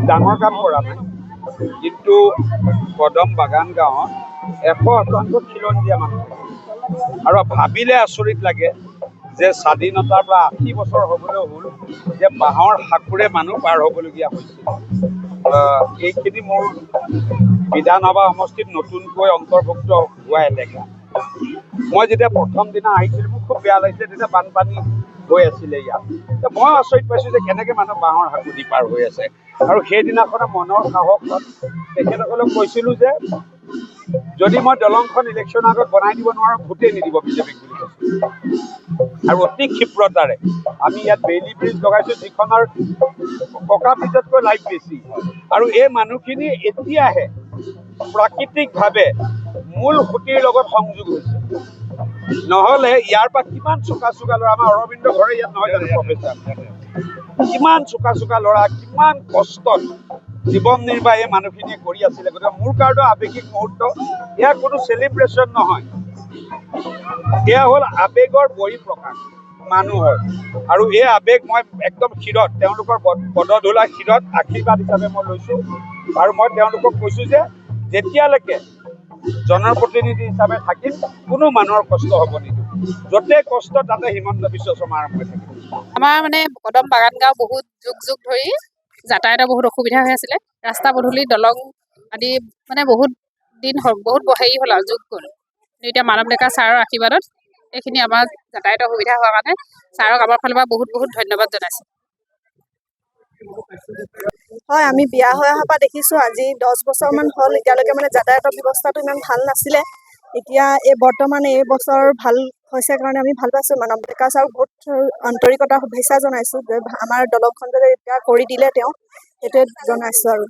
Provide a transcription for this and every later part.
ডাঙৰ কাম কৰা নাই, কিন্তু কদম বাগান গাঁৱত 100% খিলঞ্জীয়া মানুহ আৰু ভাবিলে আচৰিত লাগে যে স্বাধীনতাৰ পৰা 80 বছৰ হ'বলৈ হ'ল যে বাঁহৰ সাঁকোৰে মানুহ পাৰ হ'বলগীয়া হৈছিল। এইখিনি মোৰ বিধানসভা সমষ্টিত নতুনকৈ অন্তৰ্ভুক্ত হোৱা এলেকা। মই যেতিয়া প্ৰথম দিনা আহিছিলোঁ মোৰ খুব বেয়া লাগিছে, তেতিয়া বানপানী হৈ আছিলে ইয়াত। মই আচৰিত পাইছোঁ যে কেনেকৈ মানুহ বাঁহৰ সাঁকোদি পাৰ হৈ আছে। আৰু সেইদিনাখনে মনৰ সাহসত তেখেতসকলক কৈছিলোঁ যে যদি মই দলংখন ইলেকশ্যনৰ আগত বনাই দিব নোৱাৰোঁ, ভোটেই নিদিব বিজেপিক বুলি কৈছোঁ। আৰু অতি ক্ষিপ্ৰতাৰে আমি ইয়াত বেইলি ব্ৰিজ লগাইছোঁ, যিখনৰ পকা ব্ৰিজতকৈ লাইফ বেছি। আৰু এই মানুহখিনি এতিয়াহে প্ৰাকৃতিকভাৱে মূল সুঁতিৰ লগত সংযোগ হৈছে। নহ'লে ইয়াৰ পৰা কিমান চোকা চোকা ল'ৰা, আমাৰ অৰবিন্দ ঘৰে ইয়াত নহয় জানো প্ৰফেচাৰ, কিমান চোকা চোকা ল'ৰা কিমান কষ্টত জীৱন নিৰ্বাহ এই মানুহখিনিয়ে কৰি আছিলে। গতিকে মোৰ কাৰণে আৱেগিক মুহূৰ্ত, এয়া কোনো চেলিব্ৰেশ্যন নহয়, এয়া হ'ল আৱেগৰ বহিঃপ্ৰকাশ মানুহৰ। আৰু এই আৱেগ মই একদম শিৰত, তেওঁলোকৰ পদধূলা শিৰত আশীৰ্বাদ হিচাপে মই লৈছোঁ। আৰু মই তেওঁলোকক কৈছোঁ যে যেতিয়ালৈকে জনপ্ৰতিনিধি হিচাপে থাকিম কোনো মানুহৰ কষ্ট হ'ব নিদিওঁ। য'তে কষ্ট তাতে হিমন্ত বিশ্ব শৰ্মা আৰম্ভ হৈ থাকিব। আমাৰ মানে কদম বাগান গাঁও বহুত যুগ যুগ ধৰি যাতায়াতৰ বহুত অসুবিধা হৈ আছিলে। ৰাস্তা পদূলি দলং আদি মানে বহুত দিন হ'ল, বহুত হেৰি হ'ল আৰু যুগ গ'ল। এতিয়া মানৱ ডেকা ছাৰৰ আশীৰ্বাদত এইখিনি আমাৰ যাতায়াতৰ সুবিধা হোৱাৰ কাৰণে ছাৰক আমাৰ ফালৰ পৰা বহুত বহুত ধন্যবাদ জনাইছোঁ। হয়, আমি বিয়া হৈ অহাৰ পৰা দেখিছোঁ আজি 10 বছৰমান হ'ল, এতিয়ালৈকে মানে যাতায়াতৰ ব্যৱস্থাটো ইমান ভাল নাছিলে। এতিয়া বৰ্তমান এই বছৰ ভাল হৈছে কাৰণে আমি ভাল পাইছোঁ। মানৱ ডেকা ছাৰক বহুত আন্তৰিকতা শুভেচ্ছা জনাইছোঁ যে আমাৰ দলংখন যে এতিয়া কৰি দিলে তেওঁ, সেইটোৱে জনাইছোঁ। আৰু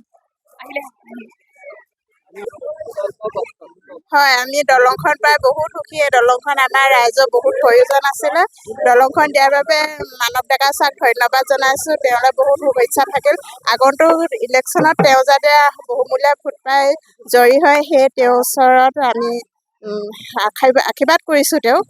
হয়, আমি দলংখন পাই বহুত সুখী। এই দলংখন আমাৰ ৰাইজৰ বহুত প্ৰয়োজন আছিলে। দলংখন দিয়াৰ বাবে মানৱ ডেকা ছাৰক ধন্যবাদ জনাইছোঁ। তেওঁলৈ বহুত শুভেচ্ছা থাকিল। আগন্তুক ইলেকশ্যনত তেওঁ যাতে বহুমূলীয়া ভোট পাই জয়ী হয়, সেই তেওঁৰ ওচৰত আমি আশীৰ্বাদ কৰিছোঁ তেওঁক।